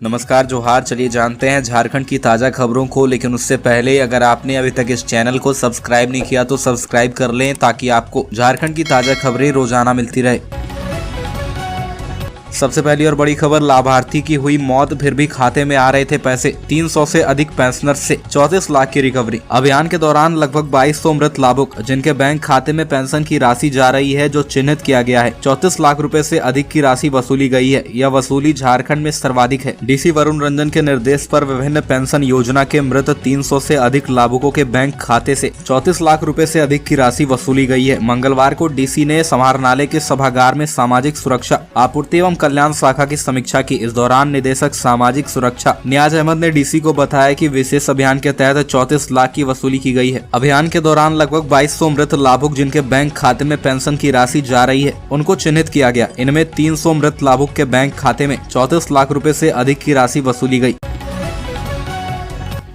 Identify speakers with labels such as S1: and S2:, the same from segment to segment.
S1: नमस्कार जोहार। चलिए जानते हैं झारखंड की ताज़ा खबरों को, लेकिन उससे पहले अगर आपने अभी तक इस चैनल को सब्सक्राइब नहीं किया तो सब्सक्राइब कर लें ताकि आपको झारखंड की ताज़ा खबरें रोजाना मिलती रहे। सबसे पहली और बड़ी खबर, लाभार्थी की हुई मौत फिर भी खाते में आ रहे थे पैसे। 300 से अधिक पेंशनर्स से 34 लाख की रिकवरी। अभियान के दौरान लगभग 2200 मृत लाभुक जिनके बैंक खाते में पेंशन की राशि जा रही है जो चिन्हित किया गया है। 34 लाख रुपए से अधिक की राशि वसूली गई है। यह वसूली झारखंड में सर्वाधिक है। डीसी वरुण रंजन के निर्देश पर विभिन्न पेंशन योजना के मृत 300 से अधिक लाभुकों के बैंक खाते से 34 लाख रुपए से अधिक की राशि वसूली गई है। मंगलवार को डीसी ने समाहरणालय के सभागार में सामाजिक सुरक्षा आपूर्ति एवं कल्याण शाखा की समीक्षा की। इस दौरान निदेशक सामाजिक सुरक्षा नियाज अहमद ने डीसी को बताया कि विशेष अभियान के तहत 34 लाख की वसूली की गई है। अभियान के दौरान लगभग 2200 मृत लाभुक जिनके बैंक खाते में पेंशन की राशि जा रही है उनको चिन्हित किया गया। इनमें 300 मृत लाभुक के बैंक खाते में 34 लाख रुपए से अधिक की राशि वसूली गई।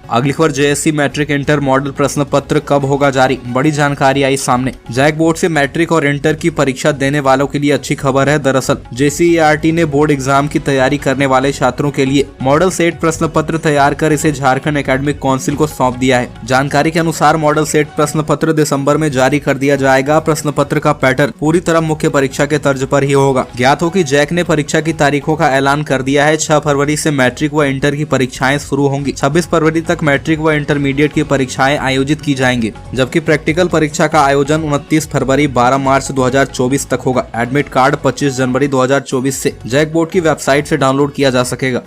S1: अगली खबर, जेएससी मैट्रिक इंटर मॉडल प्रश्न पत्र कब होगा जारी, बड़ी जानकारी आई सामने। जैक बोर्ड से मैट्रिक और इंटर की परीक्षा देने वालों के लिए अच्छी खबर है। दरअसल जेसीईआरटी ने बोर्ड एग्जाम की तैयारी करने वाले छात्रों के लिए मॉडल सेट प्रश्न पत्र तैयार कर इसे झारखंड एकेडमिक काउंसिल को सौंप दिया है। जानकारी के अनुसार मॉडल सेट प्रश्न पत्र दिसंबर में जारी कर दिया जाएगा। प्रश्न पत्र का पैटर्न पूरी तरह मुख्य परीक्षा के तर्ज पर ही होगा। ज्ञात हो कि जैक ने परीक्षा की तारीखों का ऐलान कर दिया है। 6 फरवरी से मैट्रिक व इंटर की परीक्षाएं शुरू होंगी। 26 फरवरी तक मैट्रिक व इंटरमीडिएट की परीक्षाएं आयोजित की जाएंगी, जबकि प्रैक्टिकल परीक्षा का आयोजन 29 फरवरी 12 मार्च 2024 तक होगा। एडमिट कार्ड 25 जनवरी 2024 से जैक बोर्ड की वेबसाइट से डाउनलोड किया जा सकेगा।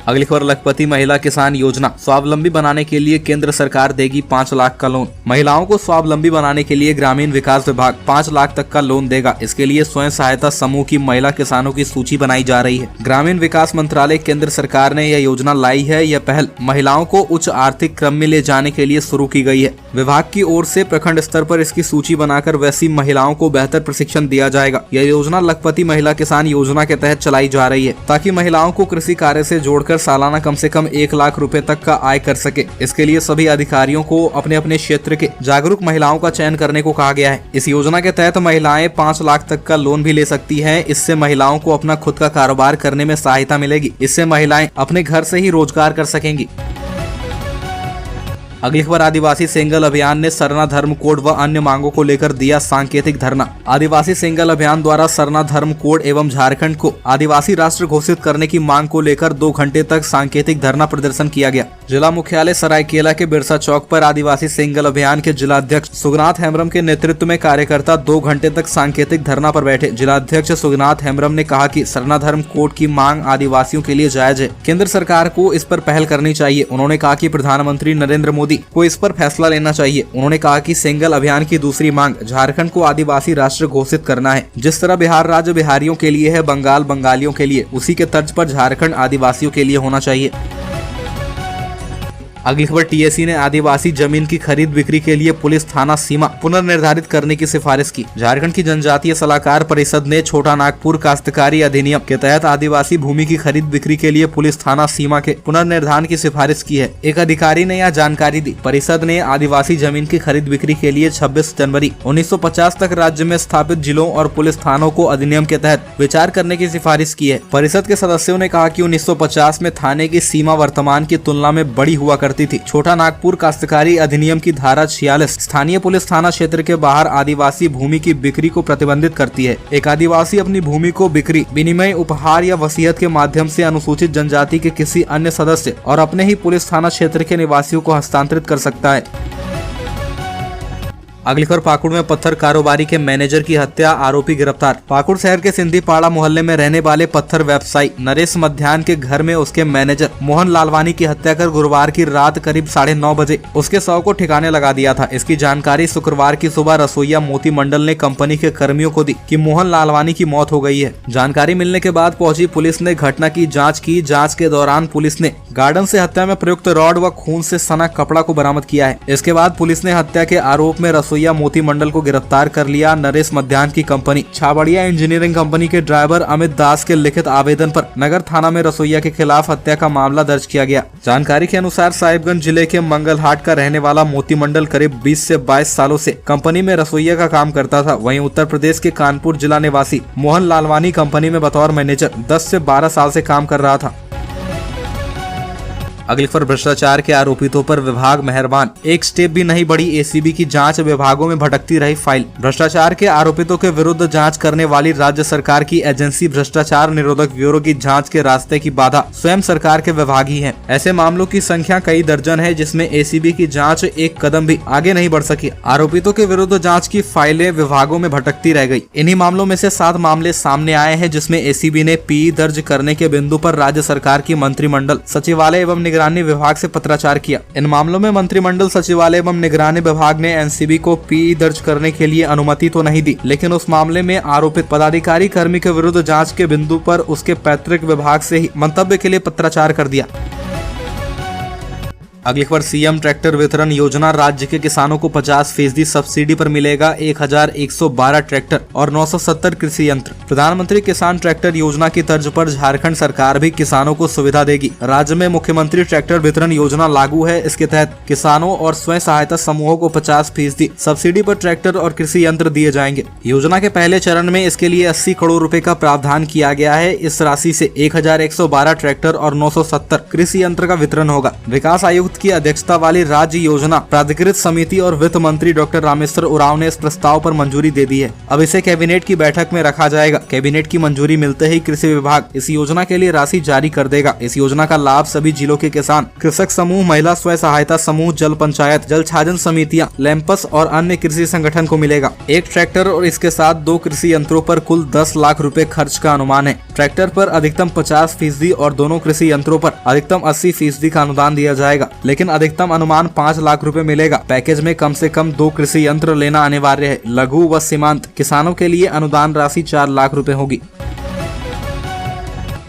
S1: अगली खबर, लखपति महिला किसान योजना स्वावलंबी बनाने के लिए केंद्र सरकार देगी 5 लाख का लोन। महिलाओं को स्वावलंबी बनाने के लिए ग्रामीण विकास विभाग 5 लाख तक का लोन देगा। इसके लिए स्वयं सहायता समूह की महिला किसानों की सूची बनाई जा रही है। ग्रामीण विकास मंत्रालय केंद्र सरकार ने यह योजना लाई है। यह पहल महिलाओं को उच्च आर्थिक क्रम में ले जाने के लिए शुरू की गई है। विभाग की ओर से प्रखंड स्तर पर इसकी सूची बनाकर वैसी महिलाओं को बेहतर प्रशिक्षण दिया जाएगा। यह योजना लखपति महिला किसान योजना के तहत चलाई जा रही है ताकि महिलाओं को कृषि कार्य से जोड़कर सालाना कम से कम 1 लाख रुपए तक का आय कर सके। इसके लिए सभी अधिकारियों को अपने अपने क्षेत्र के जागरूक महिलाओं का चयन करने को कहा गया है। इस योजना के तहत महिलाएं 5 लाख तक का लोन भी ले सकती हैं। इससे महिलाओं को अपना खुद का कारोबार करने में सहायता मिलेगी। इससे महिलाएं अपने घर से ही रोजगार कर सकेंगी। अगली खबर, आदिवासी सेंगल अभियान ने सरना धर्म कोड व अन्य मांगों को लेकर दिया सांकेतिक धरना। आदिवासी सेंगल अभियान द्वारा सरना धर्म कोड एवं झारखंड को आदिवासी राष्ट्र घोषित करने की मांग को लेकर 2 घंटे तक सांकेतिक धरना प्रदर्शन किया गया। जिला मुख्यालय सरायकेला के बिरसा चौक पर आदिवासी सेंगल अभियान के जिलाध्यक्ष सुगनाथ हेम्ब्रम के नेतृत्व में कार्यकर्ता 2 घंटे तक सांकेतिक धरना पर बैठे। जिलाध्यक्ष सुगनाथ हेम्ब्रम ने कहा कि सरना धर्म कोड की मांग आदिवासियों के लिए जायज है। केंद्र सरकार को इस पर पहल करनी चाहिए। उन्होंने कहा कि प्रधानमंत्री नरेंद्र मोदी को इस पर फैसला लेना चाहिए। उन्होंने कहा कि सेंगल अभियान की दूसरी मांग झारखंड को आदिवासी राष्ट्र घोषित करना है। जिस तरह बिहार राज्य बिहारियों के लिए है, बंगाल बंगालियों के लिए, उसी के तर्ज पर झारखंड आदिवासियों के लिए होना चाहिए। अगली खबर, टीएसी ने आदिवासी जमीन की खरीद बिक्री के लिए पुलिस थाना सीमा पुनर्निर्धारित करने की सिफारिश की। झारखंड की जनजातीय सलाहकार परिषद ने छोटा नागपुर काश्तकारी अधिनियम के तहत आदिवासी भूमि की खरीद बिक्री के लिए पुलिस थाना सीमा के पुनर्निर्धारण की सिफारिश की है। एक अधिकारी ने यह जानकारी दी। परिषद ने आदिवासी जमीन की खरीद बिक्री के लिए 26 जनवरी 1950 तक राज्य में स्थापित जिलों और पुलिस थानों को अधिनियम के तहत विचार करने की सिफारिश की है। परिषद के सदस्यों ने कहा कि 1950 में थाने की सीमा वर्तमान की तुलना में बड़ी हुआ थी। छोटा नागपुर काश्तकारी अधिनियम की धारा 46 स्थानीय पुलिस थाना क्षेत्र के बाहर आदिवासी भूमि की बिक्री को प्रतिबंधित करती है। एक आदिवासी अपनी भूमि को बिक्री, विनिमय, उपहार या वसीयत के माध्यम से अनुसूचित जनजाति के किसी अन्य सदस्य और अपने ही पुलिस थाना क्षेत्र के निवासियों को हस्तांतरित कर सकता है। अगली खबर, पाकुड़ में पत्थर कारोबारी के मैनेजर की हत्या, आरोपी गिरफ्तार। पाकुड़ शहर के सिंधीपाड़ा मोहल्ले में रहने वाले पत्थर व्यवसायी नरेश मध्यान के घर में उसके मैनेजर मोहन लालवानी की हत्या कर गुरुवार की रात करीब 9:30 बजे उसके शव को ठिकाने लगा दिया था। इसकी जानकारी शुक्रवार की सुबह रसोईया मोती मंडल ने कंपनी के कर्मियों को दी कि मोहन लालवानी की मौत हो गई है। जानकारी मिलने के बाद पहुंची पुलिस ने घटना की जाँच की। जाँच के दौरान पुलिस ने गार्डन से हत्या में प्रयुक्त रॉड व खून से सना कपड़ा को बरामद किया है। इसके बाद पुलिस ने हत्या के आरोप में रसोईया मोती मंडल को गिरफ्तार कर लिया। नरेश मध्याह्न की कंपनी छाबड़िया इंजीनियरिंग कंपनी के ड्राइवर अमित दास के लिखित आवेदन पर नगर थाना में रसोईया के खिलाफ हत्या का मामला दर्ज किया गया। जानकारी के अनुसार साहिबगंज जिले के मंगलहाट का रहने वाला मोती मंडल करीब 20 से 22 सालों से कंपनी में रसोईया का काम करता था। वहीं उत्तर प्रदेश के कानपुर जिला निवासी मोहन लालवानी कंपनी में बतौर मैनेजर 10 से 12 साल से काम कर रहा था। अगली खबर, भ्रष्टाचार के आरोपितों पर विभाग मेहरबान, एक स्टेप भी नहीं बढ़ी एसीबी की जांच, विभागों में भटकती रही फाइल। भ्रष्टाचार के आरोपितों के विरुद्ध जांच करने वाली राज्य सरकार की एजेंसी भ्रष्टाचार निरोधक ब्यूरो की जांच के रास्ते की बाधा स्वयं सरकार के विभाग ही है। ऐसे मामलों की संख्या कई दर्जन है जिसमें एसीबी की जांच एक कदम भी आगे नहीं बढ़ सकी। आरोपितों के विरुद्ध जाँच की फाइलें विभागों में भटकती रह गयी। इन्हीं मामलों में से 7 मामले सामने आए हैं जिसमें एसीबी ने पीई दर्ज करने के बिंदु पर राज्य सरकार की मंत्रिमंडल सचिवालय एवं निगरानी विभाग से पत्राचार किया। इन मामलों में मंत्रिमंडल सचिवालय एवं निगरानी विभाग ने एनसीबी को पीई दर्ज करने के लिए अनुमति तो नहीं दी, लेकिन उस मामले में आरोपित पदाधिकारी कर्मी के विरुद्ध जांच के बिंदु पर उसके पैतृक विभाग से ही मंतव्य के लिए पत्राचार कर दिया। अगली खबर, सीएम ट्रैक्टर वितरण योजना, राज्य के किसानों को 50% सब्सिडी पर मिलेगा 1112 ट्रैक्टर और 970 कृषि यंत्र। प्रधानमंत्री किसान ट्रैक्टर योजना की तर्ज पर झारखंड सरकार भी किसानों को सुविधा देगी। राज्य में मुख्यमंत्री ट्रैक्टर वितरण योजना लागू है। इसके तहत किसानों और स्वयं सहायता समूहों को 50% सब्सिडी पर ट्रैक्टर और कृषि यंत्र दिए जाएंगे। योजना के पहले चरण में इसके लिए 80 करोड़ रुपए का प्रावधान किया गया है। इस राशि से 1112 ट्रैक्टर और 970 कृषि यंत्र का वितरण होगा। विकास आयुक्त की अध्यक्षता वाली राज्य योजना प्राधिकृत समिति और वित्त मंत्री डॉक्टर रामेश्वर उरांव ने इस प्रस्ताव पर मंजूरी दे दी है। अब इसे कैबिनेट की बैठक में रखा जाएगा। कैबिनेट की मंजूरी मिलते ही कृषि विभाग इस योजना के लिए राशि जारी कर देगा। इस योजना का लाभ सभी जिलों के किसान, कृषक समूह, महिला स्व सहायता समूह, जल पंचायत, जल छाजन समितियां, लैंपस और अन्य कृषि संगठन को मिलेगा। एक ट्रैक्टर और इसके साथ 2 कृषि यंत्रों पर कुल 10 लाख रुपए खर्च का अनुमान है। ट्रैक्टर पर अधिकतम 50% और दोनों कृषि यंत्रों पर अधिकतम 80% का अनुदान दिया जाएगा, लेकिन अधिकतम अनुमान 5 लाख रुपए मिलेगा। पैकेज में कम से कम 2 कृषि यंत्र लेना अनिवार्य है। लघु व सीमांत किसानों के लिए अनुदान राशि 4 लाख रुपए होगी।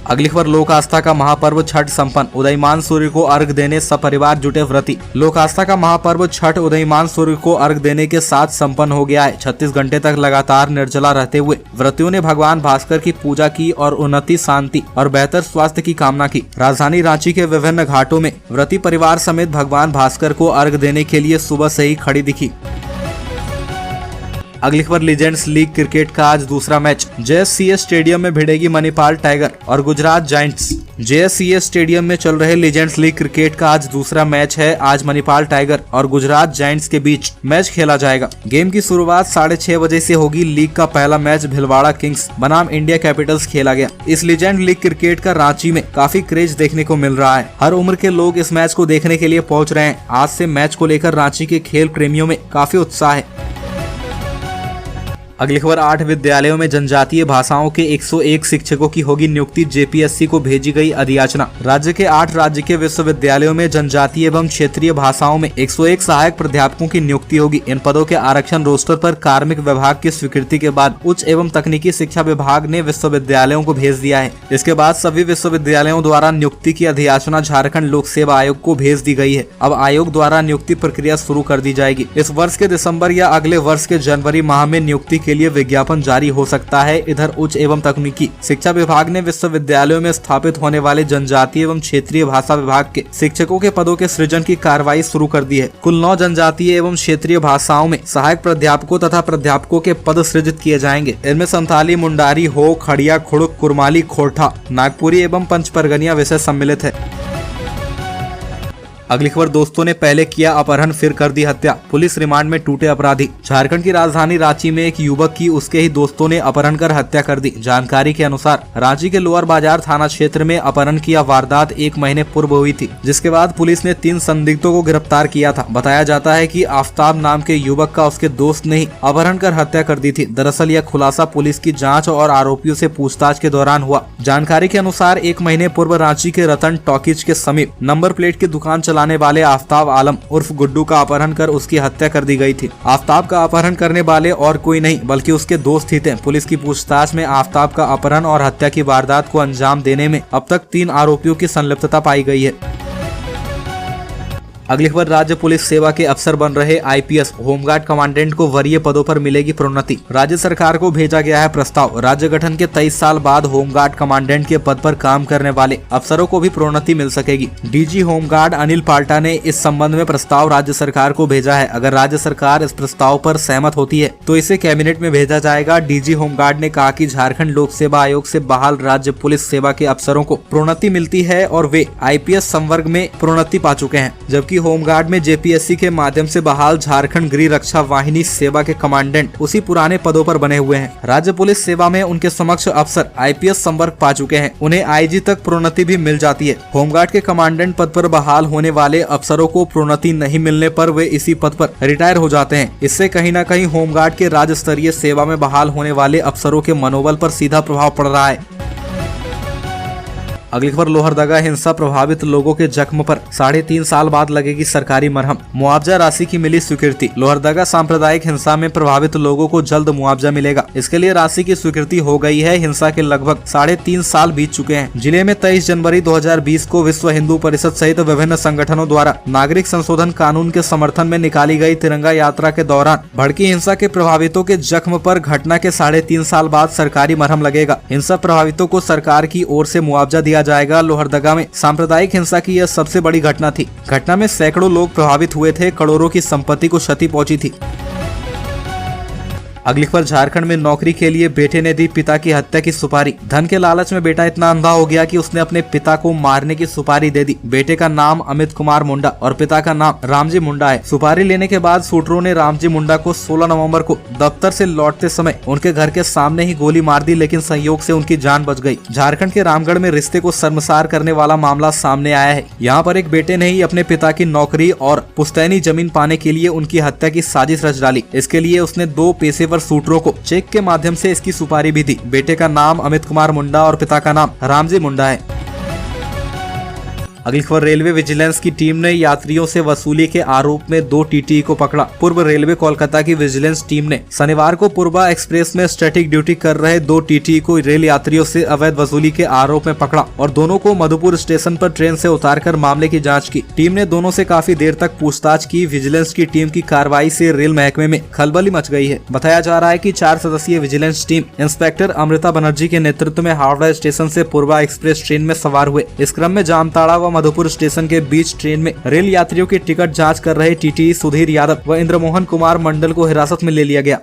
S1: अगली खबर, लोक आस्था का महापर्व छठ संपन्न, उदयमान सूर्य को अर्घ देने सपरिवार जुटे व्रती। लोक आस्था का महापर्व छठ उदयमान सूर्य को अर्घ देने के साथ संपन्न हो गया है। 36 घंटे तक लगातार निर्जला रहते हुए व्रतियों ने भगवान भास्कर की पूजा की और उन्नति, शांति और बेहतर स्वास्थ्य की कामना की। राजधानी रांची के विभिन्न घाटों में व्रती परिवार समेत भगवान भास्कर को अर्घ देने के लिए सुबह से ही खड़ी दिखी। अगली खबर, लीजेंड्स लीग क्रिकेट का आज दूसरा मैच। जेएससीए स्टेडियम में भिड़ेगी मणिपाल टाइगर और गुजरात जायंट्स। जेएससीए स्टेडियम में चल रहे लीजेंड्स लीग क्रिकेट का आज दूसरा मैच है। आज मणिपाल टाइगर और गुजरात जायंट्स के बीच मैच खेला जाएगा। गेम की शुरुआत 6:30 बजे से होगी। लीग का पहला मैच भिलवाड़ा किंग्स बनाम इंडिया कैपिटल्स खेला गया। इस लीजेंड लीग क्रिकेट का रांची में काफी क्रेज देखने को मिल रहा है। हर उम्र के लोग इस मैच को देखने के लिए पहुंच रहे हैं। आज से मैच को लेकर रांची के खेल प्रेमियों में काफी उत्साह है। अगली खबर, 8 विद्यालयों में जनजातीय भाषाओं के 101 शिक्षकों की होगी नियुक्ति। जेपीएससी को भेजी गई अधियाचना। राज्य के 8 राज्य के विश्वविद्यालयों में जनजातीय एवं क्षेत्रीय भाषाओं में 101 सहायक प्राध्यापकों की नियुक्ति होगी। इन पदों के आरक्षण रोस्टर पर कार्मिक विभाग की स्वीकृति के बाद उच्च एवं तकनीकी शिक्षा विभाग ने विश्वविद्यालयों को भेज दिया है। इसके बाद सभी विश्वविद्यालयों द्वारा नियुक्ति की अधियाचना झारखंड लोक सेवा आयोग को भेज दी गई है। अब आयोग द्वारा नियुक्ति प्रक्रिया शुरू कर दी जाएगी। इस वर्ष के दिसंबर या अगले वर्ष के जनवरी माह में नियुक्ति के लिए विज्ञापन जारी हो सकता है। इधर उच्च एवं तकनीकी शिक्षा विभाग ने विश्वविद्यालयों में स्थापित होने वाले जनजातीय एवं क्षेत्रीय भाषा विभाग के शिक्षकों के पदों के सृजन की कार्रवाई शुरू कर दी है। कुल 9 जनजातीय एवं क्षेत्रीय भाषाओं में सहायक प्राध्यापकों तथा प्राध्यापकों के पद सृजित किए जाएंगे। इनमें संथाली, मुंडारी, हो, खड़िया, खुड़ुक, कुरमाली, खोरठा, नागपुरी एवं पंचपरगनिया विषय सम्मिलित है। अगली खबर, दोस्तों ने पहले किया अपहरण फिर कर दी हत्या, पुलिस रिमांड में टूटे अपराधी। झारखंड की राजधानी रांची में एक युवक की उसके ही दोस्तों ने अपहरण कर हत्या कर दी। जानकारी के अनुसार रांची के लोअर बाजार थाना क्षेत्र में अपहरण की वारदात 1 महीने पूर्व हुई थी, जिसके बाद पुलिस ने 3 संदिग्धों को गिरफ्तार किया था। बताया जाता है कि आफ्ताब नाम के युवक का उसके दोस्त ने ही अपहरण कर हत्या कर दी थी। दरअसल यह खुलासा पुलिस की जाँच और आरोपियों से पूछताछ के दौरान हुआ। जानकारी के अनुसार 1 महीने पूर्व रांची के रतन टॉकीज के समीप नंबर प्लेट की दुकान चलाने वाले आफ्ताब आलम उर्फ गुड्डू का अपहरण कर उसकी हत्या कर दी गई थी। आफ्ताब का अपहरण करने वाले और कोई नहीं बल्कि उसके दोस्त ही थे। पुलिस की पूछताछ में आफ्ताब का अपहरण और हत्या की वारदात को अंजाम देने में अब तक 3 आरोपियों की संलिप्तता पाई गई है। अगली खबर, राज्य पुलिस सेवा के अफसर बन रहे आईपीएस होमगार्ड कमांडेंट को वरीय पदों पर मिलेगी प्रोन्नति। राज्य सरकार को भेजा गया है प्रस्ताव। राज्य गठन के 23 साल बाद होमगार्ड कमांडेंट के पद पर काम करने वाले अफसरों को भी प्रोन्नति मिल सकेगी। डीजी होमगार्ड अनिल पाल्टा ने इस संबंध में प्रस्ताव राज्य सरकार को भेजा है। अगर राज्य सरकार इस प्रस्ताव पर सहमत होती है तो इसे कैबिनेट में भेजा जाएगा। डीजी होमगार्ड ने कहा कि झारखंड लोक सेवा आयोग से बहाल राज्य पुलिस सेवा के अफसरों को प्रोन्नति मिलती है और वे आईपीएस संवर्ग में प्रोन्नति पा चुके हैं, जबकि होमगार्ड में जेपीएससी के माध्यम से बहाल झारखंड गृह रक्षा वाहिनी सेवा के कमांडेंट उसी पुराने पदों पर बने हुए हैं। राज्य पुलिस सेवा में उनके समक्ष अफसर आईपीएस संवर्ग पा चुके हैं, उन्हें आईजी तक प्रोन्नति भी मिल जाती है। होमगार्ड के कमांडेंट पद पर बहाल होने वाले अफसरों को प्रोन्नति नहीं मिलने पर वे इसी पद पर रिटायर हो जाते हैं। इससे कहीं न कहीं होमगार्ड के राज्य स्तरीय सेवा में बहाल होने वाले अफसरों के मनोबल पर सीधा प्रभाव पड़ रहा है। अगली खबर, लोहरदगा हिंसा प्रभावित लोगों के जख्म पर 3.5 साल बाद लगेगी सरकारी मरहम। मुआवजा राशि की मिली स्वीकृति। लोहरदगा सांप्रदायिक हिंसा में प्रभावित लोगों को जल्द मुआवजा मिलेगा, इसके लिए राशि की स्वीकृति हो गई है। हिंसा के लगभग 3.5 साल बीत चुके हैं। जिले में 23 जनवरी 2020 को विश्व हिंदू परिषद सहित विभिन्न संगठनों द्वारा नागरिक संशोधन कानून के समर्थन में निकाली गई तिरंगा यात्रा के दौरान भड़की हिंसा के प्रभावितों के जख्म पर घटना के 3.5 साल बाद सरकारी मरहम लगेगा। हिंसा प्रभावितों को सरकार की ओर से मुआवजा दिया जाएगा। लोहरदगा में सांप्रदायिक हिंसा की यह सबसे बड़ी घटना थी। घटना में सैकड़ों लोग प्रभावित हुए थे, करोड़ों की संपत्ति को क्षति पहुंची थी। अगली खबर, झारखंड में नौकरी के लिए बेटे ने दी पिता की हत्या की सुपारी। धन के लालच में बेटा इतना अंधा हो गया कि उसने अपने पिता को मारने की सुपारी दे दी। बेटे का नाम अमित कुमार मुंडा और पिता का नाम रामजी मुंडा है। सुपारी लेने के बाद शूटरों ने रामजी मुंडा को 16 नवंबर को दफ्तर से लौटते समय उनके घर के सामने ही गोली मार दी, लेकिन संयोग से उनकी जान बच गई। झारखंड के रामगढ़ में रिश्ते को शर्मसार करने वाला मामला सामने आया है। यहाँ पर एक बेटे ने ही अपने पिता की नौकरी और पुश्तैनी जमीन पाने के लिए उनकी हत्या की साजिश रच डाली। इसके लिए उसने 2 पेशेवर शूटरों को चेक के माध्यम से इसकी सुपारी भी दी। बेटे का नाम अमित कुमार मुंडा और पिता का नाम रामजी मुंडा है। अगली खबर, रेलवे विजिलेंस की टीम ने यात्रियों से वसूली के आरोप में 2 टीटीई को पकड़ा। पूर्व रेलवे कोलकाता की विजिलेंस टीम ने शनिवार को पूर्वा एक्सप्रेस में स्टैटिक ड्यूटी कर रहे 2 टीटीई को रेल यात्रियों से अवैध वसूली के आरोप में पकड़ा और दोनों को मधुपुर स्टेशन पर ट्रेन से उतारकर मामले की जाँच की। टीम ने दोनों से काफी देर तक पूछताछ की। विजिलेंस की टीम की कार्रवाई से रेल महकमे में खलबली मच गई है। बताया जा रहा है कि 4 सदस्यीय vigilance team inspector Amrita Banerjee के नेतृत्व में हावड़ा स्टेशन से पूर्वा एक्सप्रेस ट्रेन में सवार हुए। इस क्रम में जामताड़ा व मधुपुर स्टेशन के बीच ट्रेन में रेल यात्रियों की टिकट जांच कर रहे टीटीई सुधीर यादव व इंद्रमोहन कुमार मंडल को हिरासत में ले लिया गया।